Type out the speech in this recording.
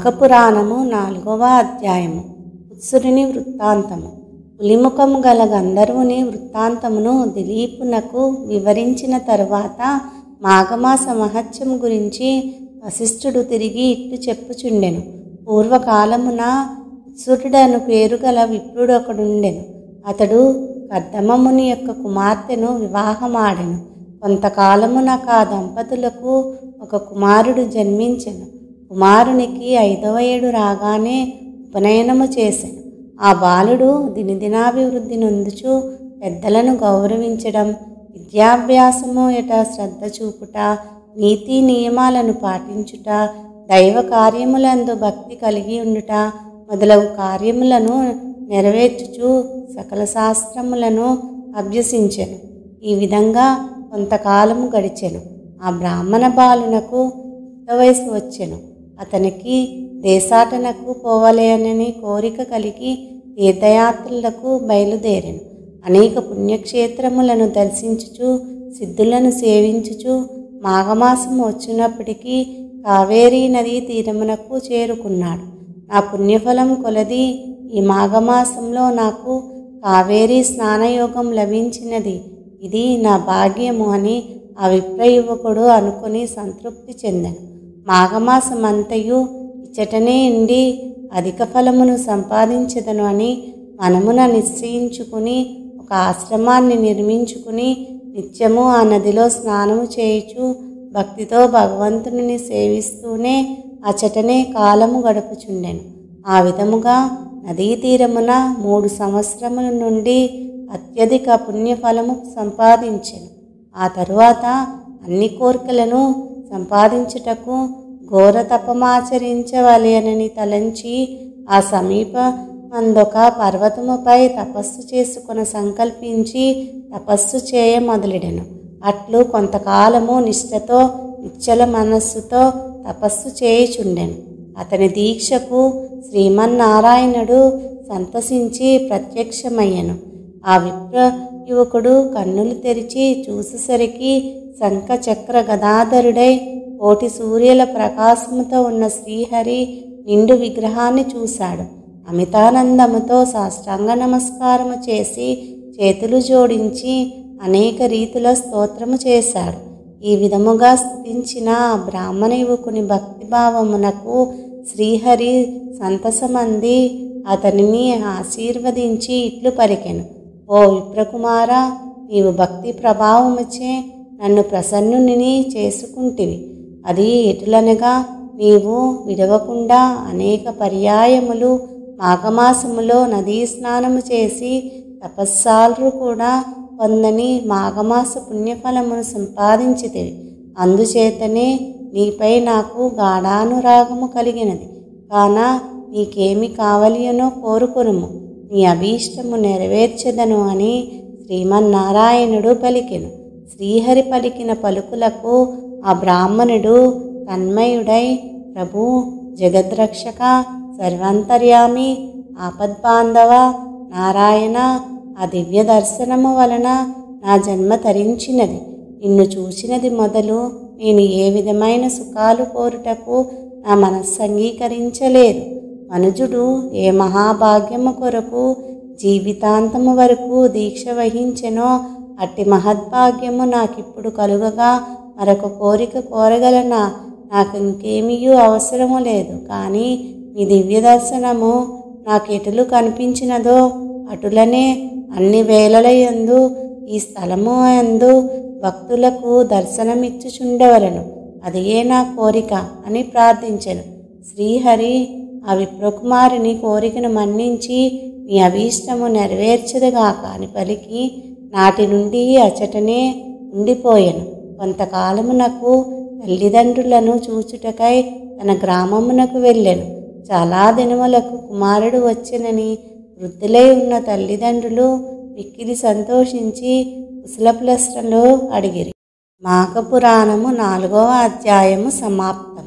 మాఘపురాణము 4వ అధ్యాయము. ఉత్సురుని వృత్తాంతము. పులిముఖము గల గంధర్వుని వృత్తాంతమును దిలీపునకు వివరించిన తరువాత మాఘమాస మహత్యము గురించి వశిష్ఠుడు తిరిగి ఇట్లు చెప్పుచుండెను. పూర్వకాలమున ఉత్సురుడను పేరు గల విప్రుడొకడుండెను. అతడు కర్దమముని యొక్క కుమార్తెను వివాహమాడెను. కొంతకాలమున ఆ దంపతులకు ఒక కుమారుడు జన్మించెను. కుమారునికి 5వ ఏడు రాగానే ఉపనయనము చేసెను. ఆ బాలుడు దినదినాభివృద్ధి నొందుచు పెద్దలను గౌరవించడం, విద్యాభ్యాసము ఎట శ్రద్ధ చూపుట, నీతి నియమాలను పాటించుట, దైవ కార్యములందు భక్తి కలిగి ఉండుట మొదలగు కార్యములను నెరవేర్చుచు సకల శాస్త్రములను అభ్యసించెను. ఈ విధంగా కొంతకాలము గడిచెను. ఆ బ్రాహ్మణ బాలునకు యుక్త వయసు వచ్చెను. అతనికి దేశాటనకు పోవలేనని కోరిక కలిగి తీర్థయాత్రలకు బయలుదేరెను. అనేక పుణ్యక్షేత్రములను దర్శించుచు సిద్ధులను సేవించుచు మాఘమాసము వచ్చినప్పటికీ కావేరీ నదీ తీరమునకు చేరుకున్నాడు. నా పుణ్యఫలం కొలది ఈ మాఘమాసంలో నాకు కావేరీ స్నానయోగం లభించినది. ఇది నా భాగ్యము అని ఆ విప్రయువకుడు అనుకుని సంతృప్తి చెందెను. మాఘమాసమంతయు ఇచ్చటనే ఉండి అధిక ఫలమును సంపాదించదను అని మనమున నిశ్చయించుకుని ఒక ఆశ్రమాన్ని నిర్మించుకుని నిత్యము ఆ నదిలో స్నానము చేయుచు భక్తితో భగవంతుని సేవిస్తూనే అచటనే కాలము గడుపుచుండెను. ఆ విధముగా నదీ తీరమున 3 సంవత్సరముల నుండి అత్యధిక పుణ్యఫలము సంపాదించెను. ఆ తరువాత అన్ని కోరికలను సంపాదించుటకు ఘోర తపమాచరించవలెనని తలంచి ఆ సమీప మందొక పర్వతముపై తపస్సు చేసుకుని సంకల్పించి తపస్సు చేయ మొదలెడెను. అట్లు కొంతకాలము నిష్ఠతో నిశ్చల మనస్సుతో తపస్సు చేయుచుండెను. అతని దీక్షకు శ్రీమన్నారాయణుడు సంతసించి ప్రత్యక్షమయ్యను. ఆ విప్ర యువకుడు కన్నులు తెరిచి చూసేసరికి శంఖ చక్ర గదాధరుడై కోటి సూర్యుల ప్రకాశముతో ఉన్న శ్రీహరి నిండు విగ్రహాన్ని చూశాడు. అమితానందముతో సాష్టాంగ నమస్కారము చేసి చేతులు జోడించి అనేక రీతుల స్తోత్రము చేశాడు. ఈ విధముగా స్తుతించిన బ్రాహ్మణ యువకుని భక్తిభావమునకు శ్రీహరి సంతసమంది అతనిని ఆశీర్వదించి ఇట్లు పలికెను. ఓ విప్రకుమార, నీవు భక్తి ప్రభావముచే నన్ను ప్రసన్నుని చేసుకుంటివి. అది ఎటులనగా నీవు విడవకుండా అనేక పర్యాయములు మాఘమాసములో నదీ స్నానము చేసి తపస్సాలు కూడా పొందని మాఘమాస పుణ్యఫలమును సంపాదించితివి. అందుచేతనే నీపై నాకు గాఢానురాగము కలిగినది. కాన నీకేమి కావలియనో కోరుకొనుము, నీ అభీష్టము నెరవేర్చెదను అని శ్రీమన్నారాయణుడు పలికెను. శ్రీహరి పలికిన పలుకులకు ఆ బ్రాహ్మణుడు తన్మయుడై, ప్రభు, జగద్రక్షక, సర్వాంతర్యామి, ఆపద్బాంధవ నారాయణ, ఆ దివ్య దర్శనము వలన నా జన్మ తరించినది. నిన్ను చూచినది మొదలు నేను ఏ విధమైన సుఖాలు కోరుటకు నా మనస్సు అంగీకరించలేదు. మనుజుడు ఏ మహాభాగ్యము కొరకు జీవితాంతము వరకు దీక్ష వహించెనో అట్టి మహద్భాగ్యము నాకిప్పుడు కలుగగా మరొక కోరిక కోరగలనా? నాకు ఇంకేమీయూ అవసరము లేదు. కానీ మీ దివ్య దర్శనము నాకు ఎటులు కనిపించినదో అటులనే అన్ని వేళలయందు ఈ స్థలము యందు భక్తులకు దర్శనమిచ్చుచుండవలను. అదియే నా కోరిక అని ప్రార్థించెను. శ్రీహరి ఆ విప్రకుమారుని కోరికను మన్నించి నీ అభీష్టము నెరవేర్చదుగాక అని పలికి నాటి నుండి అచటనే ఉండిపోయెను. కొంతకాలమునకు తల్లిదండ్రులను చూచుటకై తన గ్రామమునకు వెళ్ళెను. చాలా దినములకు కుమారుడు వచ్చెనని వృద్ధులై ఉన్న తల్లిదండ్రులు మిక్కిలి సంతోషించి కుశలప్రశ్నలు అడిగిరి. మాఘపురాణము 4వ అధ్యాయము సమాప్తం.